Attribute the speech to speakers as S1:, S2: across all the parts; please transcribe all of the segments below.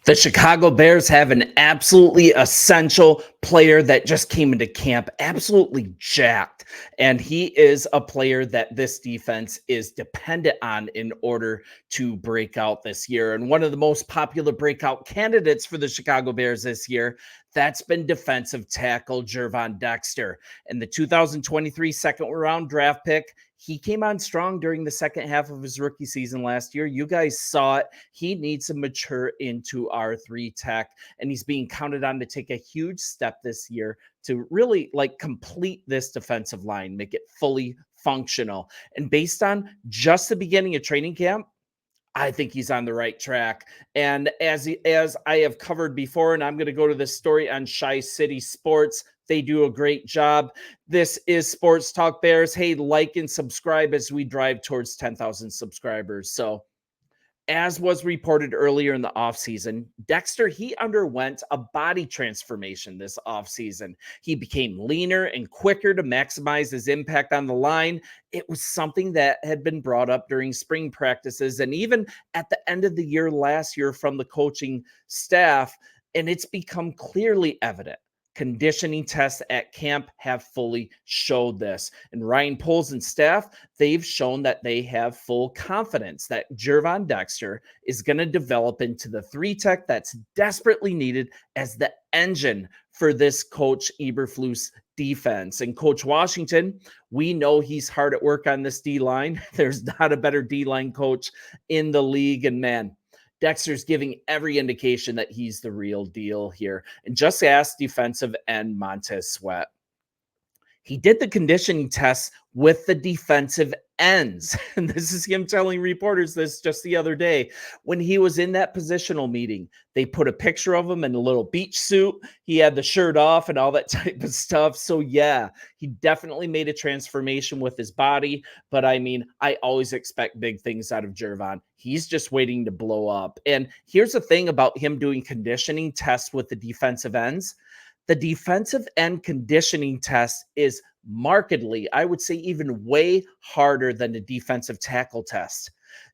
S1: The Chicago Bears have an absolutely essential player that just came into camp, absolutely jacked. And he is a player that this defense is dependent on in order to break out this year. And one of the most popular breakout candidates for the Chicago Bears this year, that's been defensive tackle Gervon Dexter. And the 2023 second round draft pick, he came on strong during the second half of his rookie season last year. You guys saw it. He needs to mature into our three tech, and he's being counted on to take a huge step this year to really complete this defensive line, make it fully functional. And based on just the beginning of training camp, I think he's on the right track. And as I have covered before, and I'm going to go to this story on Shy City Sports. They do a great job. This is Sports Talk Bears. Hey, like and subscribe as we drive towards 10,000 subscribers. So, as was reported earlier in the offseason, Dexter, he underwent a body transformation this offseason. He became leaner and quicker to maximize his impact on the line. It was something that had been brought up during spring practices and even at the end of the year last year from the coaching staff, and it's become clearly evident. Conditioning tests at camp have fully showed this. And Ryan Poles and staff, they've shown that they have full confidence that Gervon Dexter is going to develop into the three tech that's desperately needed as the engine for this Coach Eberflus defense. And Coach Washington, we know he's hard at work on this D-line. There's not a better D-line coach in the league. And man, Dexter's giving every indication that he's the real deal here. And just ask defensive end Montez Sweat. He did the conditioning tests with the defensive ends. And this is him telling reporters this just the other day. When he was in that positional meeting, they put a picture of him in a little beach suit. He had the shirt off and all that type of stuff. So yeah, he definitely made a transformation with his body. But I mean, I always expect big things out of Gervon. He's just waiting to blow up. And here's the thing about him doing conditioning tests with the defensive ends. The defensive end conditioning test is markedly, I would say even way harder than the defensive tackle test.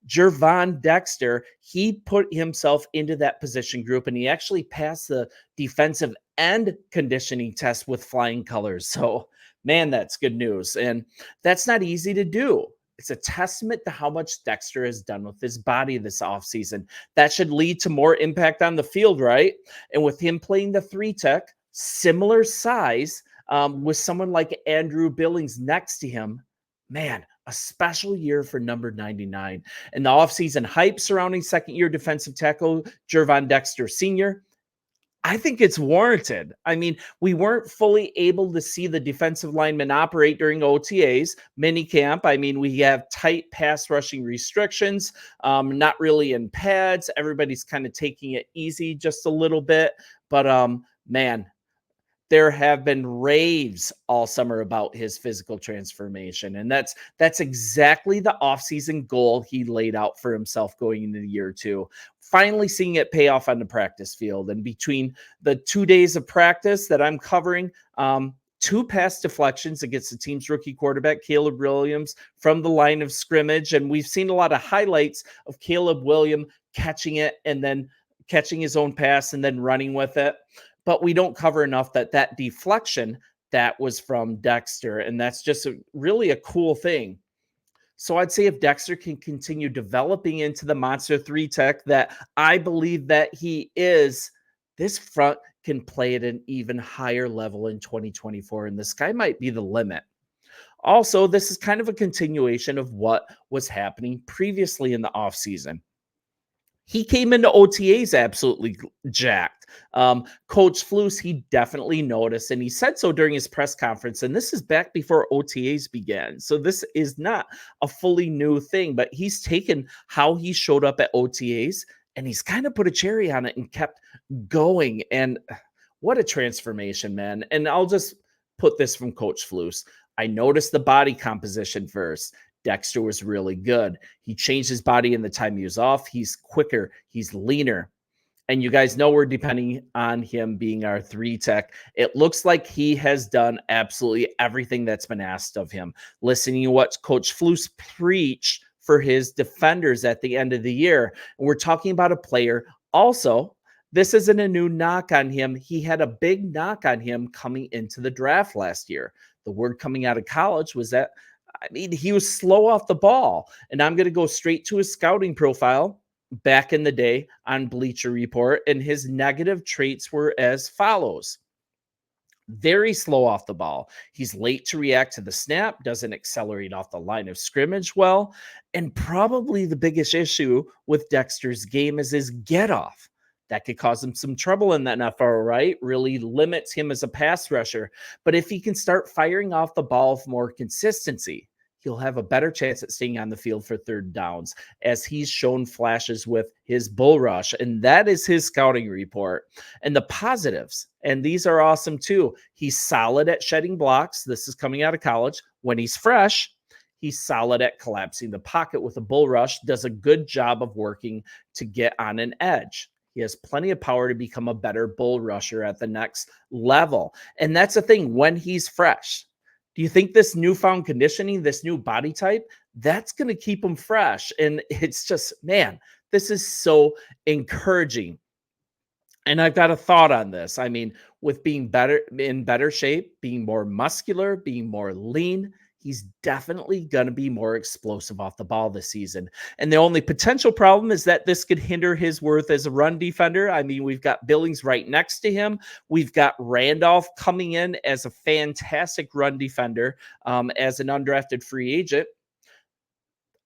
S1: Gervon Dexter, he put himself into that position group and he actually passed the defensive end conditioning test with flying colors. So, man, that's good news. And that's not easy to do. It's a testament to how much Dexter has done with his body this offseason. That should lead to more impact on the field, right? And with him playing the three tech, similar size, with someone like Andrew Billings next to him, man, a special year for number 99. And the offseason hype surrounding second-year defensive tackle Gervon Dexter Sr., I think it's warranted. I mean, we weren't fully able to see the defensive linemen operate during OTAs, minicamp. I mean, we have tight pass rushing restrictions, not really in pads. Everybody's kind of taking it easy just a little bit. But, man, there have been raves all summer about his physical transformation. And that's exactly the offseason goal he laid out for himself going into the year two. Finally seeing it pay off on the practice field. And between the 2 days of practice that I'm covering, 2 pass deflections against the team's rookie quarterback, Caleb Williams, from the line of scrimmage. And we've seen a lot of highlights of Caleb Williams catching it and then catching his own pass and then running with it. But we don't cover enough that deflection, that was from Dexter. And that's just really a cool thing. So I'd say if Dexter can continue developing into the monster three tech that I believe that he is, this front can play at an even higher level in 2024. And the sky might be the limit. Also, this is kind of a continuation of what was happening previously in the offseason. He came into OTAs absolutely jacked. Coach Flus, he definitely noticed, and he said so during his press conference, and this is back before OTAs began. So this is not a fully new thing, but he's taken how he showed up at OTAs, and he's kind of put a cherry on it and kept going. And what a transformation, man. And I'll just put this from Coach Flus. I noticed the body composition first. Dexter was really good. He changed his body in the time he was off. He's quicker. He's leaner. And you guys know we're depending on him being our three tech. It looks like he has done absolutely everything that's been asked of him. Listening to what Coach Flus preached for his defenders at the end of the year. And we're talking about a player also This isn't a new knock on him. He had a big knock on him coming into the draft last year. The word coming out of college was that, I mean, he was slow off the ball. And I'm going to go straight to his scouting profile back in the day on Bleacher Report. And his negative traits were as follows: very slow off the ball. He's late to react to the snap, doesn't accelerate off the line of scrimmage well. And probably the biggest issue with Dexter's game is his get off. That could cause him some trouble in the NFL, right? Really limits him as a pass rusher. But if he can start firing off the ball with more consistency, he'll have a better chance at staying on the field for third downs, as he's shown flashes with his bull rush. And that is his scouting report. And the positives, and these are awesome too. He's solid at shedding blocks. This is coming out of college. When he's fresh, he's solid at collapsing the pocket with a bull rush, does a good job of working to get on an edge. He has plenty of power to become a better bull rusher at the next level. And that's the thing, when he's fresh. Do you think this newfound conditioning, this new body type, that's going to keep him fresh? And it's just, man, this is so encouraging. And I've got a thought on this. I mean, with being in better shape, being more muscular, being more lean, he's definitely going to be more explosive off the ball this season. And the only potential problem is that this could hinder his worth as a run defender. I mean, we've got Billings right next to him. We've got Randolph coming in as a fantastic run defender, as an undrafted free agent.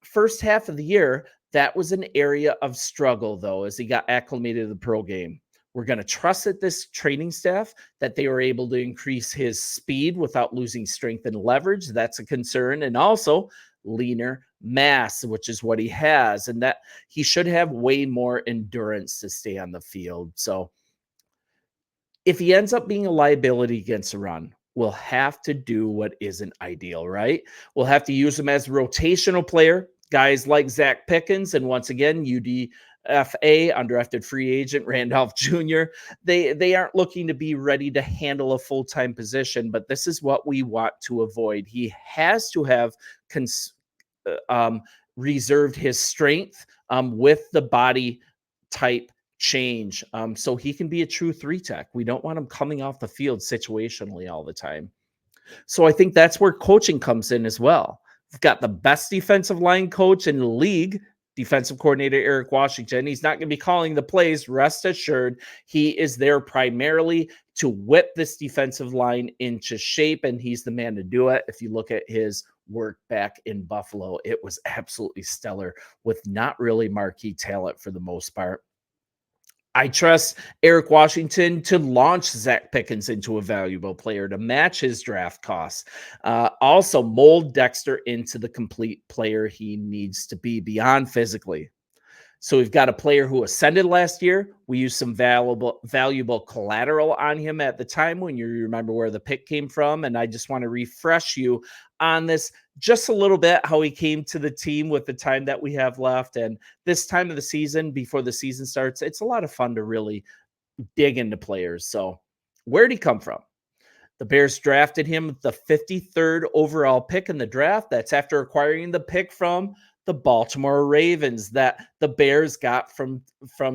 S1: First half of the year, that was an area of struggle, though, as he got acclimated to the pro game. We're going to trust that this training staff, that they were able to increase his speed without losing strength and leverage. That's a concern. And also leaner mass, which is what he has. And that he should have way more endurance to stay on the field. So if he ends up being a liability against the run, we'll have to do what isn't ideal, right? We'll have to use him as a rotational player. Guys like Zach Pickens, and once again, UDFA, undrafted free agent Randolph Jr., they aren't looking to be ready to handle a full-time position, but this is what we want to avoid. He has to have reserved his strength with the body type change, so he can be a true 3-tech. We don't want him coming off the field situationally all the time. So I think that's where coaching comes in as well. We've got the best defensive line coach in the league, defensive coordinator Eric Washington. He's not going to be calling the plays. Rest assured, he is there primarily to whip this defensive line into shape, and he's the man to do it. If you look at his work back in Buffalo, it was absolutely stellar with not really marquee talent for the most part. I trust Eric Washington to launch Zach Pickens into a valuable player to match his draft costs. Also, mold Dexter into the complete player he needs to be beyond physically. So we've got a player who ascended last year. We used some valuable collateral on him at the time when you remember where the pick came from. And I just want to refresh you on this just a little bit, how he came to the team with the time that we have left. And this time of the season, before the season starts, it's a lot of fun to really dig into players. So where did he come from? The Bears drafted him with the 53rd overall pick in the draft. That's after acquiring the pick from the Baltimore Ravens that the Bears got from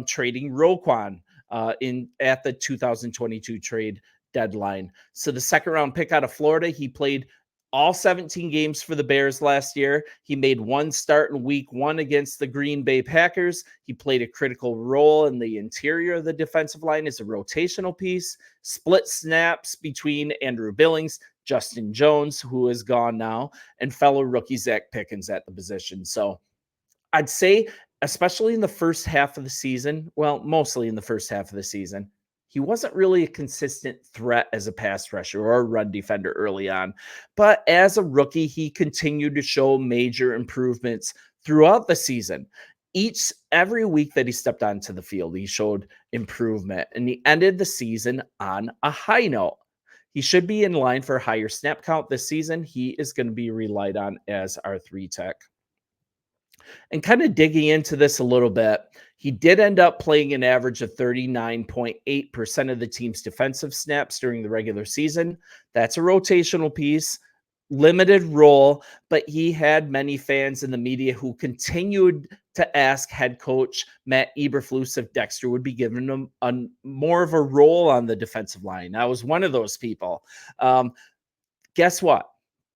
S1: trading Roquan at the 2022 trade deadline. So the second round pick out of Florida, he played all 17 games for the Bears last year. He made one start in week 1 against the Green Bay Packers. He played a critical role in the interior of the defensive line as a rotational piece, split snaps between Andrew Billings, Justin Jones, who is gone now, and fellow rookie Zach Pickens at the position. So I'd say, especially in the first half of the season, well, mostly in the first half of the season, he wasn't really a consistent threat as a pass rusher or a run defender early on. But as a rookie, he continued to show major improvements throughout the season. Every week that he stepped onto the field, he showed improvement, and he ended the season on a high note. He should be in line for a higher snap count this season. He is going to be relied on as our 3-tech. And kind of digging into this a little bit, he did end up playing an average of 39.8% of the team's defensive snaps during the regular season. That's a rotational piece, limited role, but he had many fans in the media who continued to ask head coach Matt Eberflus if Dexter would be given him more of a role on the defensive line. I was one of those people. Guess what?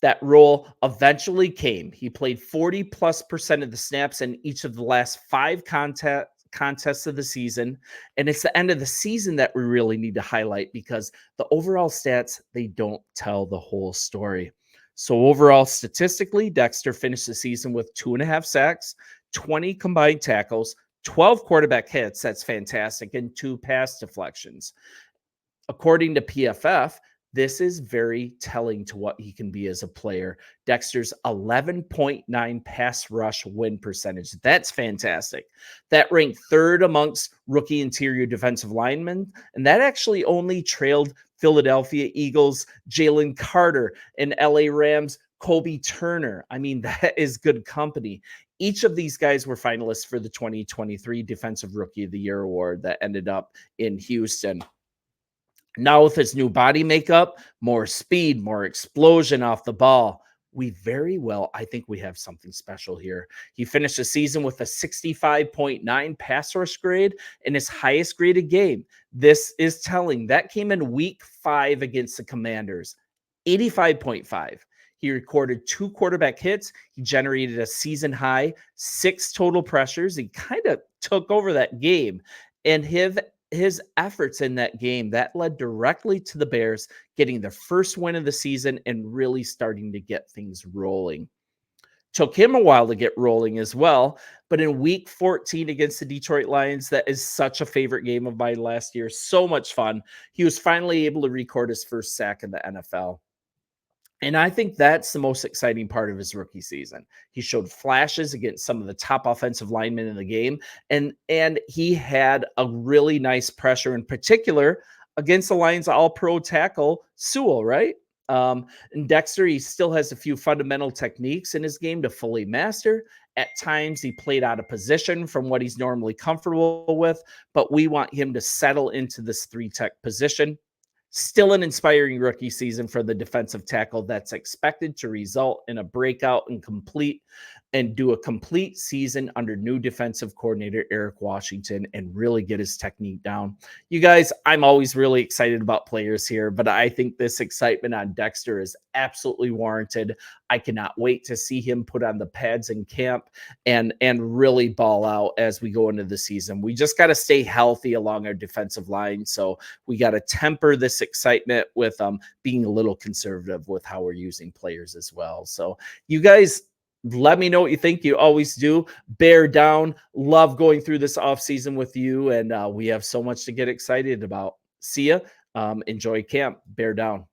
S1: That role eventually came. He played 40+% of the snaps in each of the last 5 contests of the season. And it's the end of the season that we really need to highlight, because the overall stats, they don't tell the whole story. So overall, statistically, Dexter finished the season with 2.5 sacks, 20 combined tackles, 12 quarterback hits. That's fantastic. And 2 pass deflections. According to PFF, this is very telling to what he can be as a player. Dexter's 11.9 pass rush win percentage. That's fantastic. That ranked 3rd amongst rookie interior defensive linemen, and that actually only trailed Philadelphia Eagles Jalen Carter and LA Rams Kobe Turner. I mean, that is good company. Each of these guys were finalists for the 2023 Defensive Rookie of the Year award that ended up in Houston. Now, with his new body makeup, more speed, more explosion off the ball, we very well, I think we have something special here. He finished the season with a 65.9 pass rush grade in his highest graded game. This is telling. That came in week 5 against the Commanders, 85.5. He recorded 2 quarterback hits. He generated a season high 6 total pressures. He kind of took over that game. And his efforts in that game, that led directly to the Bears getting their first win of the season and really starting to get things rolling. Took him a while to get rolling as well, but in week 14 against the Detroit Lions, that is such a favorite game of mine last year. So much fun. He was finally able to record his first sack in the NFL. And I think that's the most exciting part of his rookie season. He showed flashes against some of the top offensive linemen in the game, and he had a really nice pressure, in particular against the Lions all-pro tackle Sewell, right? And Dexter, he still has a few fundamental techniques in his game to fully master. At times, he played out of position from what he's normally comfortable with, but we want him to settle into this 3-tech position. Still an inspiring rookie season for the defensive tackle that's expected to result in a breakout and do a complete season under new defensive coordinator Eric Washington and really get his technique down. You guys, I'm always really excited about players here, but I think this excitement on Dexter is absolutely warranted. I cannot wait to see him put on the pads in camp and really ball out as we go into the season. We just got to stay healthy along our defensive line, so we got to temper this excitement with being a little conservative with how we're using players as well. So you guys, let me know what you think. You always do. Bear down. Love going through this offseason with you, and we have so much to get excited about. See ya. Enjoy camp. Bear down.